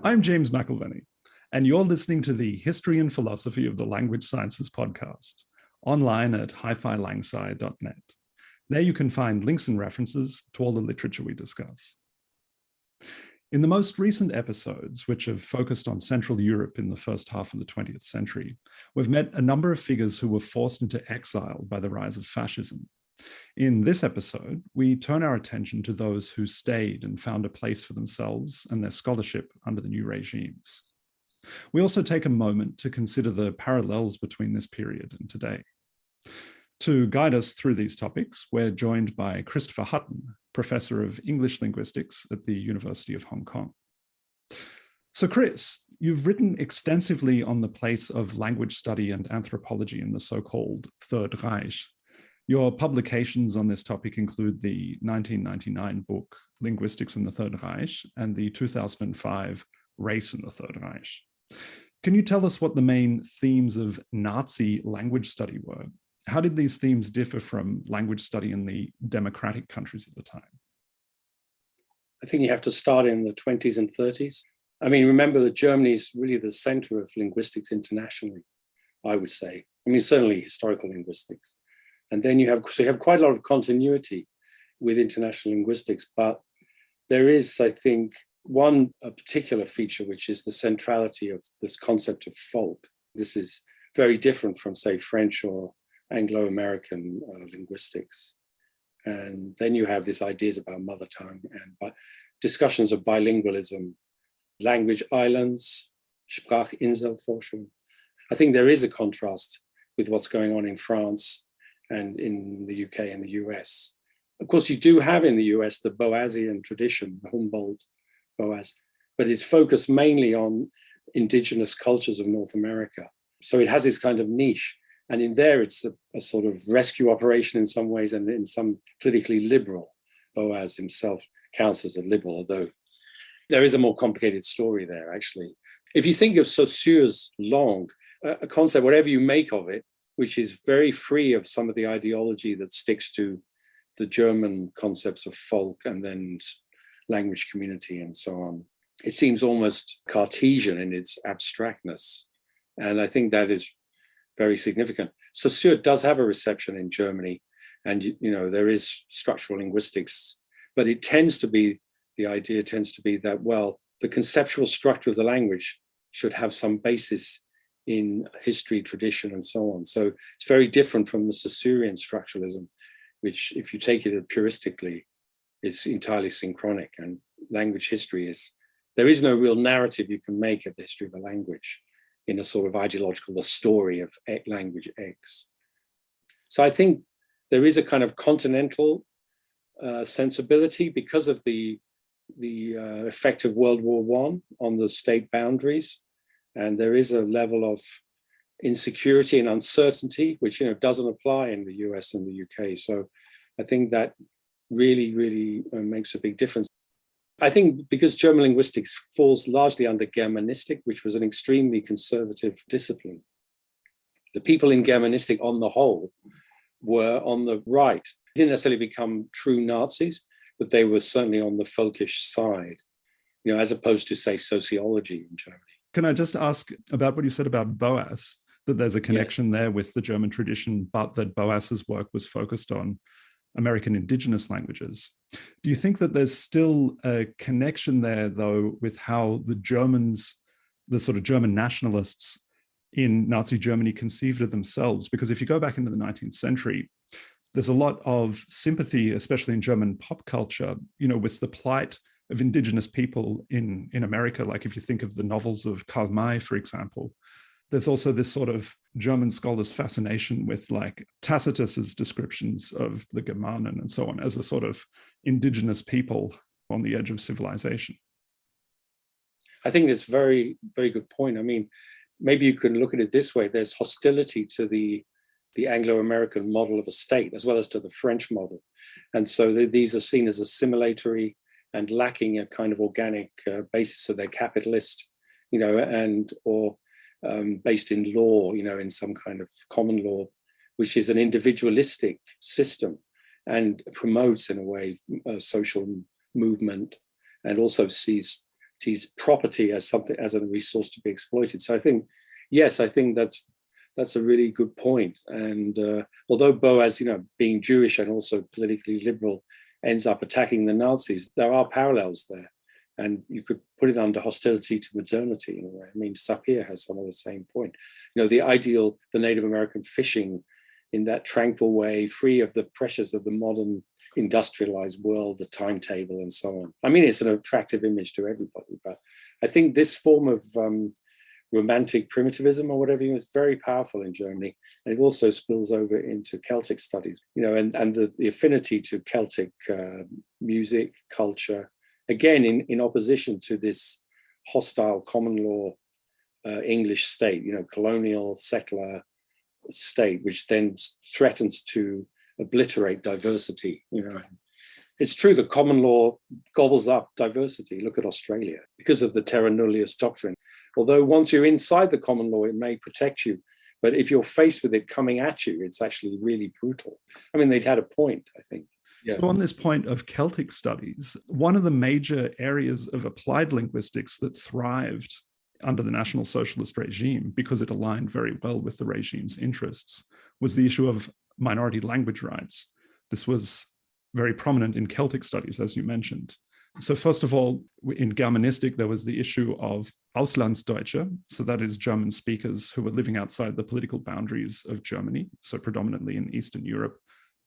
I'm James McElvenny, and you're listening to the History and Philosophy of the Language Sciences podcast, online at hi-fi-langsci.net. There you can find links and references to all the literature we discuss. In the most recent episodes, which have focused on Central Europe in the first half of the 20th century, we've met a number of figures who were forced into exile by the rise of fascism. In this episode, we turn our attention to those who stayed and found a place for themselves and their scholarship under the new regimes. We also take a moment to consider the parallels between this period and today. To guide us through these topics, we're joined by Christopher Hutton, Professor of English Linguistics at the University of Hong Kong. So Chris, you've written extensively on the place of language study and anthropology in the so-called Third Reich. Your publications on this topic include the 1999 book, Linguistics in the Third Reich, and the 2005 Race in the Third Reich. Can you tell us what the main themes of Nazi language study were? How did these themes differ from language study in the democratic countries at the time? I think you have to start in the 20s and 30s. I mean, remember that Germany is really the center of linguistics internationally, I would say. I mean, certainly historical linguistics. And then you have quite a lot of continuity with international linguistics, but there is, I think, a particular feature, which is the centrality of this concept of folk. This is very different from, say, French or Anglo-American linguistics. And then you have these ideas about mother tongue and discussions of bilingualism, language islands, Sprachinselforschung. I think there is a contrast with what's going on in France and in the UK and the US. Of course, you do have in the US the Boasian tradition, the Humboldt Boas, but it's focused mainly on indigenous cultures of North America. So it has this kind of niche. And in there, it's a sort of rescue operation in some ways, and in some politically liberal. Boas himself counts as a liberal, although there is a more complicated story there, actually. If you think of Saussure's langue, a concept, whatever you make of it, which is very free of some of the ideology that sticks to the German concepts of folk and then language community and so on. It seems almost Cartesian in its abstractness. And I think that is very significant. Saussure does have a reception in Germany, and there is structural linguistics, but the idea tends to be that, well, the conceptual structure of the language should have some basis in history, tradition, and so on. So it's very different from the Saussurean structuralism, which, if you take it puristically, is entirely synchronic. And language history there is no real narrative you can make of the history of a language in a sort of ideological, the story of language X. So I think there is a kind of continental sensibility because of the effect of World War I on the state boundaries. And there is a level of insecurity and uncertainty, which doesn't apply in the US and the UK. So I think that really, really makes a big difference. I think because German linguistics falls largely under Germanistic, which was an extremely conservative discipline, the people in Germanistic on the whole were on the right. They didn't necessarily become true Nazis, but they were certainly on the folkish side, as opposed to, say, sociology in Germany. Can I just ask about what you said about Boas, that there's a connection there with the German tradition, but that Boas's work was focused on American indigenous languages. Do you think that there's still a connection there, though, with how the Germans, the sort of German nationalists in Nazi Germany conceived of themselves? Because if you go back into the 19th century, there's a lot of sympathy, especially in German pop culture, with the plight of indigenous people in America. Like if you think of the novels of Karl May, for example, there's also this sort of German scholars' fascination with like Tacitus's descriptions of the Germanen and so on as a sort of indigenous people on the edge of civilization. I think that's a very, very good point. I mean, maybe you can look at it this way. There's hostility to the Anglo-American model of a state, as well as to the French model. And so these are seen as assimilatory and lacking a kind of organic basis. So they're capitalist, or based in law, in some kind of common law, which is an individualistic system and promotes, in a way, a social movement, and also sees sees property as something, as a resource to be exploited. So I think, yes, I think that's a really good point. And although Boas, being Jewish and also politically liberal, ends up attacking the Nazis, there are parallels there. And you could put it under hostility to modernity in a way. I mean, Sapir has some of the same point. The ideal, the Native American fishing in that tranquil way, free of the pressures of the modern industrialized world, the timetable and so on. I mean, it's an attractive image to everybody, but I think this form of romantic primitivism or whatever is very powerful in Germany. And it also spills over into Celtic studies, and the affinity to Celtic music, culture, again, in opposition to this hostile common law English state, colonial settler state, which then threatens to obliterate diversity. It's true that common law gobbles up diversity. Look at Australia because of the terra nullius doctrine. Although once you're inside the common law, it may protect you. But if you're faced with it coming at you, it's actually really brutal. I mean, they'd had a point, I think. Yeah. So on this point of Celtic studies, one of the major areas of applied linguistics that thrived under the National Socialist regime, because it aligned very well with the regime's interests, was the issue of minority language rights. This was very prominent in Celtic studies, as you mentioned. So first of all, in Germanistic, there was the issue of Auslandsdeutsche, so that is German speakers who were living outside the political boundaries of Germany, so predominantly in Eastern Europe,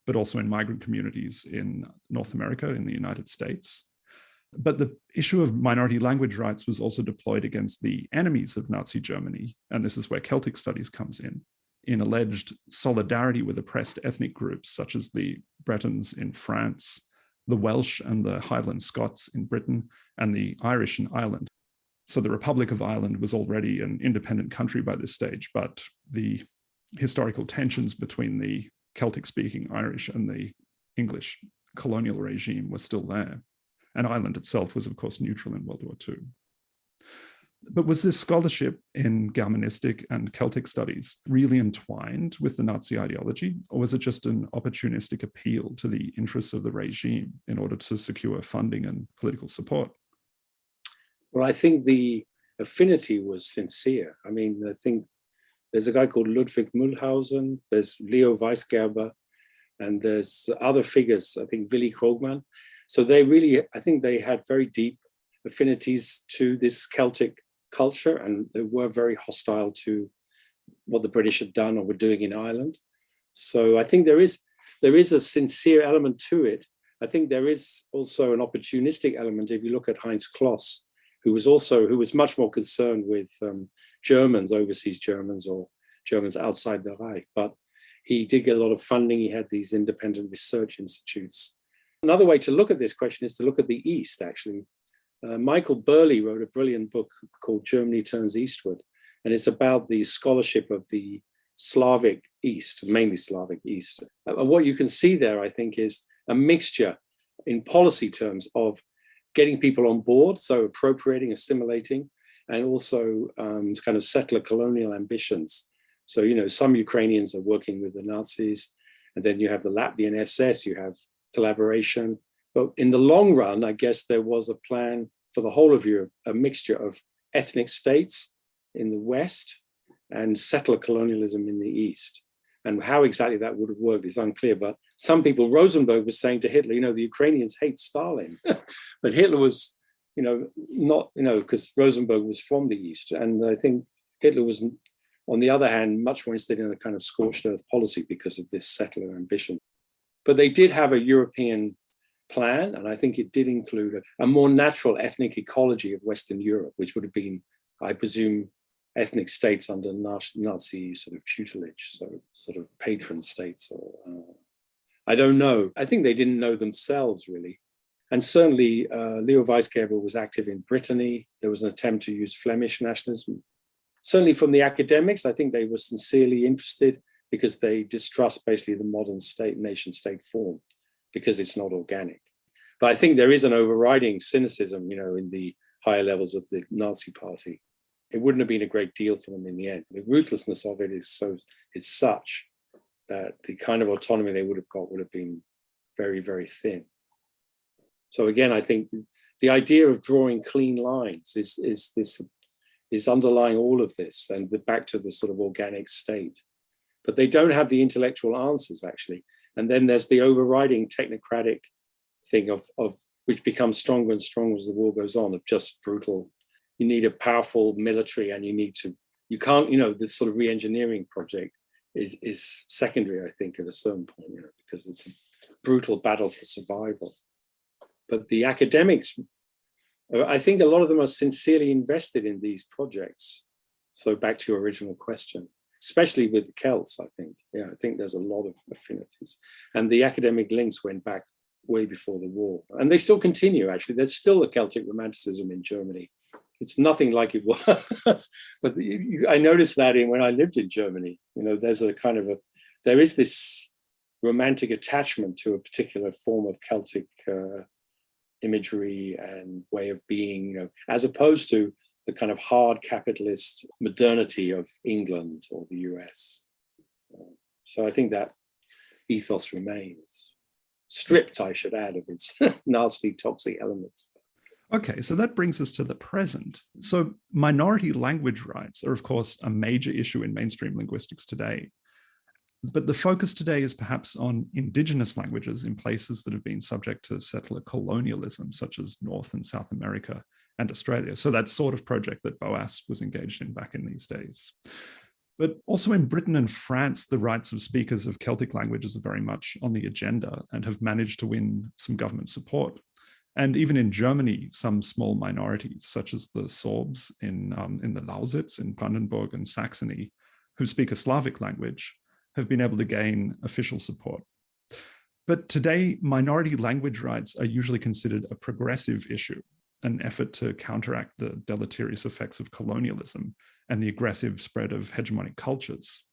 but also in migrant communities in North America, in the United States. But the issue of minority language rights was also deployed against the enemies of Nazi Germany, and this is where Celtic studies comes in alleged solidarity with oppressed ethnic groups, such as the Bretons in France, the Welsh and the Highland Scots in Britain, and the Irish in Ireland. So the Republic of Ireland was already an independent country by this stage, but the historical tensions between the Celtic-speaking Irish and the English colonial regime were still there. And Ireland itself was, of course, neutral in World War II. But was this scholarship in Germanistic and Celtic studies really entwined with the Nazi ideology, or was it just an opportunistic appeal to the interests of the regime in order to secure funding and political support? Well, I think the affinity was sincere. I mean, I think there's a guy called Ludwig Mühlhausen, there's Leo Weisgerber, and there's other figures, I think Willy Krogman. So they really, I think they had very deep affinities to this Celtic culture, and they were very hostile to what the British had done or were doing in Ireland. So I think there is a sincere element to it. I think there is also an opportunistic element. If you look at Heinz Kloss, who was much more concerned with Germans, overseas Germans or Germans outside the Reich, but he did get a lot of funding. He had these independent research institutes. Another way to look at this question is to look at the East, actually. Michael Burley wrote a brilliant book called Germany Turns Eastward, and it's about the scholarship of the Slavic East, mainly Slavic East. And what you can see there, I think, is a mixture in policy terms of getting people on board, so appropriating, assimilating, and also kind of settler colonial ambitions. So, some Ukrainians are working with the Nazis, and then you have the Latvian SS, you have collaboration. But in the long run, I guess there was a plan for the whole of Europe, a mixture of ethnic states in the West and settler colonialism in the East. And how exactly that would have worked is unclear. But some people, Rosenberg was saying to Hitler, the Ukrainians hate Stalin. But Hitler was, not, because Rosenberg was from the East. And I think Hitler was, on the other hand, much more interested in a kind of scorched earth policy because of this settler ambition. But they did have a European plan, and I think it did include a more natural ethnic ecology of Western Europe, which would have been, I presume, ethnic states under Nazi sort of tutelage, so sort of patron states, or I don't know. I think they didn't know themselves, really. And certainly Leo Weisgerber was active in Brittany. There was an attempt to use Flemish nationalism. Certainly from the academics, I think they were sincerely interested because they distrust basically the modern nation-state form because it's not organic. But I think there is an overriding cynicism, in the higher levels of the Nazi party. It wouldn't have been a great deal for them in the end. The ruthlessness of it is such that the kind of autonomy they would have got would have been very, very thin. So again, I think the idea of drawing clean lines is underlying all of this, and back to the sort of organic state. But they don't have the intellectual answers, actually. And then there's the overriding technocratic thing of which becomes stronger and stronger as the war goes on, of just brutal. You need a powerful military, and you can't, this sort of re-engineering project is secondary, I think, at a certain point, because it's a brutal battle for survival. But the academics, I think a lot of them are sincerely invested in these projects. So back to your original question, especially with the Celts, I think. Yeah, I think there's a lot of affinities. And the academic links went back way before the war. And they still continue, actually. There's still a Celtic romanticism in Germany. It's nothing like it was. But I noticed that when I lived in Germany. There's there is this romantic attachment to a particular form of Celtic imagery and way of being, as opposed to the kind of hard capitalist modernity of England or the US. So I think that ethos remains. Stripped, I should add, of its nasty, toxic elements. Okay, so that brings us to the present. So minority language rights are, of course, a major issue in mainstream linguistics today. But the focus today is perhaps on indigenous languages in places that have been subject to settler colonialism, such as North and South America and Australia. So that sort of project that Boas was engaged in back in these days. But also in Britain and France, the rights of speakers of Celtic languages are very much on the agenda and have managed to win some government support. And even in Germany, some small minorities, such as the Sorbs in the Lausitz, in Brandenburg and Saxony, who speak a Slavic language, have been able to gain official support. But today, minority language rights are usually considered a progressive issue, an effort to counteract the deleterious effects of colonialism and the aggressive spread of hegemonic cultures.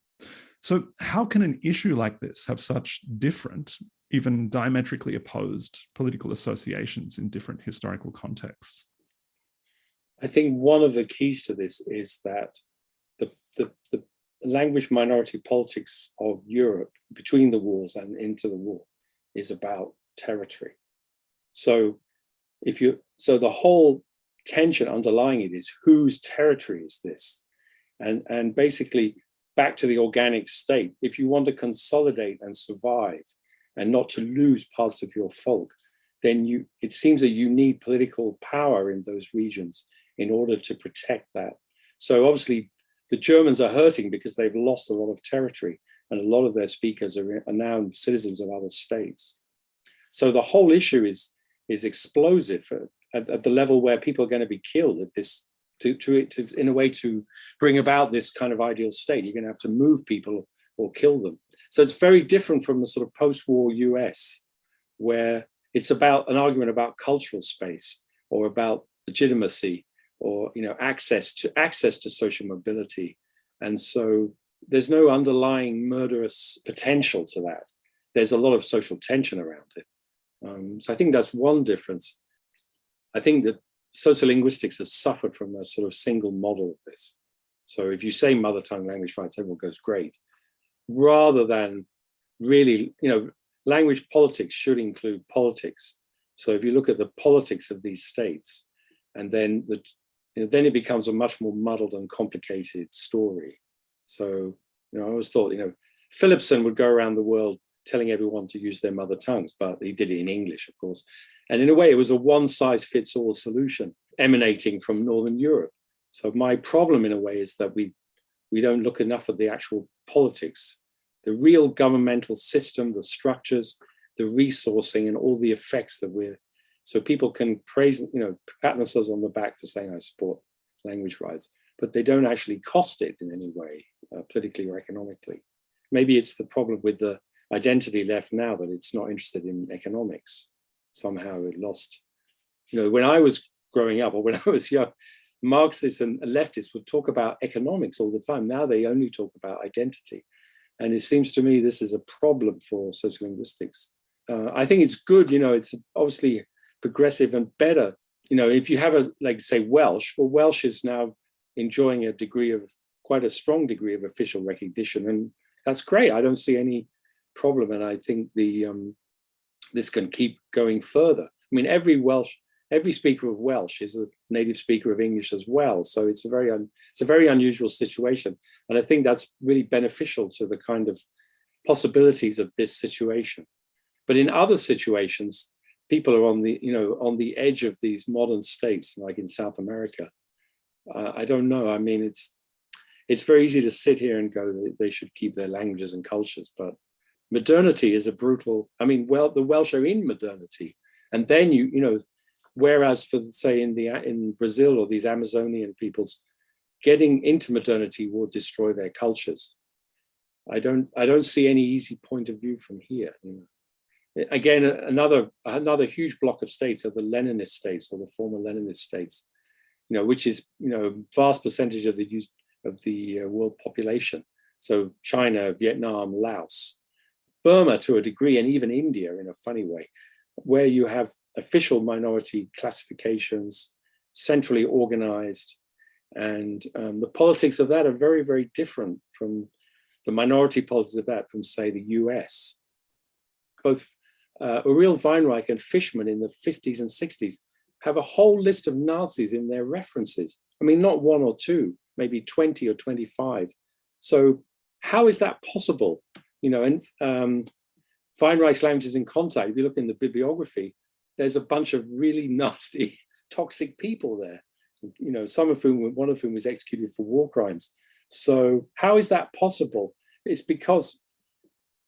So how can an issue like this have such different, even diametrically opposed political associations in different historical contexts? I think one of the keys to this is that the language minority politics of Europe between the wars and into the war is about territory. So the whole tension underlying it is, whose territory is this? And basically back to the organic state, if you want to consolidate and survive and not to lose parts of your folk, then it seems that you need political power in those regions in order to protect that. So obviously the Germans are hurting because they've lost a lot of territory, and a lot of their speakers are now citizens of other states. So the whole issue is explosive at the level where people are going to be killed if this, in a way to bring about this kind of ideal state. You're going to have to move people or kill them. So it's very different from the sort of post-war US, where it's about an argument about cultural space or about legitimacy or access to social mobility. And so there's no underlying murderous potential to that. There's a lot of social tension around it. So I think that's one difference. I think that sociolinguistics has suffered from a sort of single model of this. So if you say mother tongue language rights, everyone goes great. Rather than really, language politics should include politics. So if you look at the politics of these states, and then then it becomes a much more muddled and complicated story. So, I always thought, Philipson would go around the world telling everyone to use their mother tongues, but he did it in English, of course. And in a way, it was a one-size-fits-all solution emanating from Northern Europe. So my problem, in a way, is that we don't look enough at the actual politics, the real governmental system, the structures, the resourcing, and all the effects that so people can praise, pat themselves on the back for saying I support language rights, but they don't actually cost it in any way, politically or economically. Maybe it's the problem with the identity left now, that it's not interested in economics. Somehow it lost. When I was growing up or when I was young, Marxists and leftists would talk about economics all the time. Now they only talk about identity. And it seems to me this is a problem for sociolinguistics. I think it's good, it's obviously progressive and better. If you have say Welsh, well, Welsh is now enjoying quite a strong degree of official recognition. And that's great. I don't see any problem. And I think this can keep going further. I mean, every Welsh every speaker of Welsh is a native speaker of English as well. So it's a very unusual situation. And I think that's really beneficial to the kind of possibilities of this situation. But in other situations, people are on the edge of these modern states, like in South America. I don't know. I mean, it's very easy to sit here and go that they should keep their languages and cultures, but modernity is a brutal. I mean, well, the Welsh are in modernity, and then whereas for say in Brazil or these Amazonian peoples, getting into modernity will destroy their cultures. I don't see any easy point of view from here. Again, another huge block of states are the Leninist states or the former Leninist states, which is vast percentage of the world population. So China, Vietnam, Laos, Burma to a degree, and even India in a funny way, where you have official minority classifications, centrally organized, and the politics of that are very, very different from the minority politics of that from, say, the US. Both Uriel Weinreich and Fishman in the 50s and 60s have a whole list of Nazis in their references. I mean, not one or two, maybe 20 or 25. So how is that possible? And Weinreich's Languages in Contact, if you look in the bibliography, there's a bunch of really nasty, toxic people there, one of whom was executed for war crimes. So how is that possible? It's because,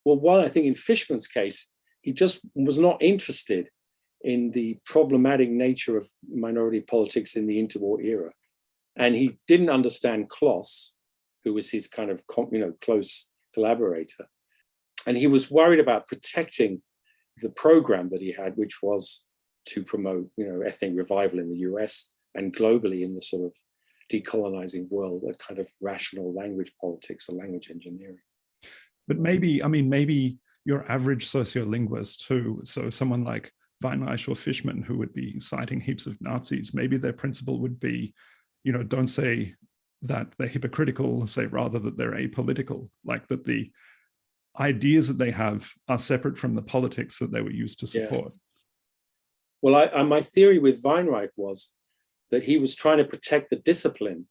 well, one, I think in Fishman's case, he just was not interested in the problematic nature of minority politics in the interwar era. And he didn't understand Kloss, who was his kind of close collaborator. And he was worried about protecting the program that he had, which was to promote, ethnic revival in the US and globally in the sort of decolonizing world, a kind of rational language politics or language engineering. But maybe your average sociolinguist so someone like Weinreich or Fishman, who would be citing heaps of Nazis, maybe their principle would be, don't say that they're hypocritical, say rather that they're apolitical, like that the ideas that they have are separate from the politics that they were used to support. Yeah. Well, my theory with Weinreich was that he was trying to protect the discipline,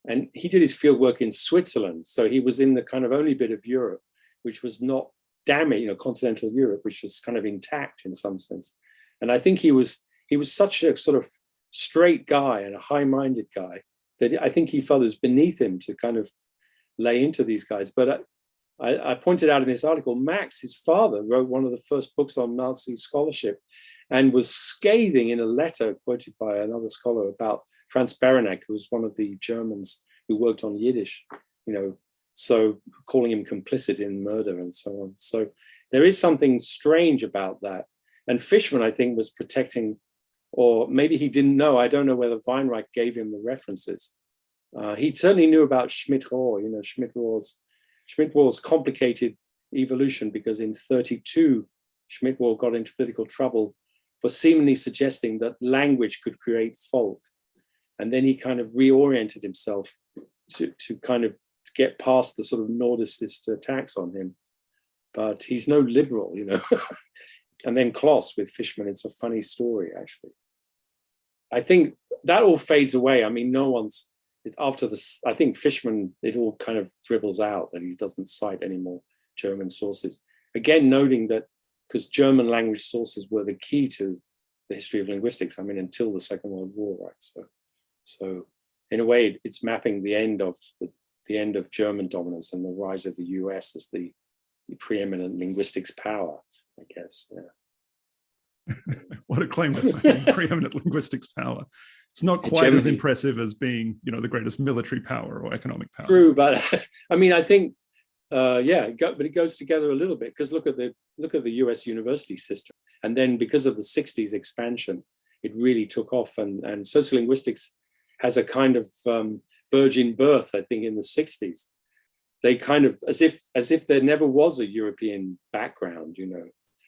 and he did his field work in Switzerland. So he was in the kind of only bit of Europe, which was not damaged, continental Europe, which was kind of intact in some sense. And I think he was such a sort of straight guy and a high-minded guy that I think he felt it was beneath him to kind of lay into these guys. But I pointed out in this article, Max, his father, wrote one of the first books on Nazi scholarship and was scathing in a letter quoted by another scholar about Franz Berenek, who was one of the Germans who worked on Yiddish, so calling him complicit in murder and so on. So there is something strange about that. And Fishman, I think, was protecting, or maybe he didn't know. I don't know whether Weinreich gave him the references. He certainly knew about Schmidt-Rohr, Schmidt-Rohr's complicated evolution, because in 1932, Schmidt-Rohr got into political trouble for seemingly suggesting that language could create folk. And then he kind of reoriented himself to kind of get past the sort of Nordicist attacks on him. But he's no liberal, And then Kloss with Fishman, it's a funny story, actually. I think that all fades away. I mean, after this, I think Fishman, it all kind of dribbles out that he doesn't cite any more German sources. Again, noting that because German language sources were the key to the history of linguistics, until the Second World War, right? So in a way, it's mapping the end of German dominance and the rise of the US as the preeminent linguistics power, I guess. Yeah. What a claim to fame, preeminent linguistics power. It's not quite as impressive as being, the greatest military power or economic power. True, but I think, but it goes together a little bit, because look at the US university system, and then because of the 60s expansion, it really took off, and sociolinguistics has a kind of virgin birth, I think, in the 60s. They kind of, as if there never was a European background,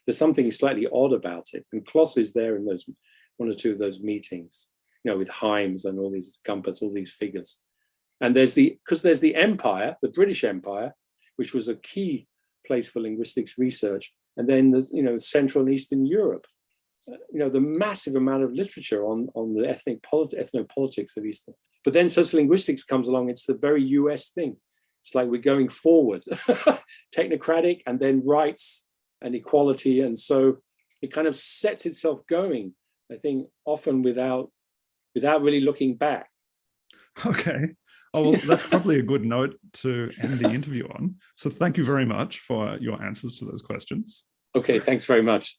There's something slightly odd about it. And Kloss is there in those one or two of those meetings, with Heinz and all these Gumpers, all these figures. And there's the empire, the British Empire, which was a key place for linguistics research. And then there's, Central and Eastern Europe. the massive amount of literature on the ethnopolitics of Eastern. But then sociolinguistics comes along. It's the very US thing. It's like we're going forward, technocratic, and then rights and equality. And so it kind of sets itself going, I think, often without really looking back. Okay. Oh, well, that's probably a good note to end the interview on. So thank you very much for your answers to those questions. Okay, thanks very much.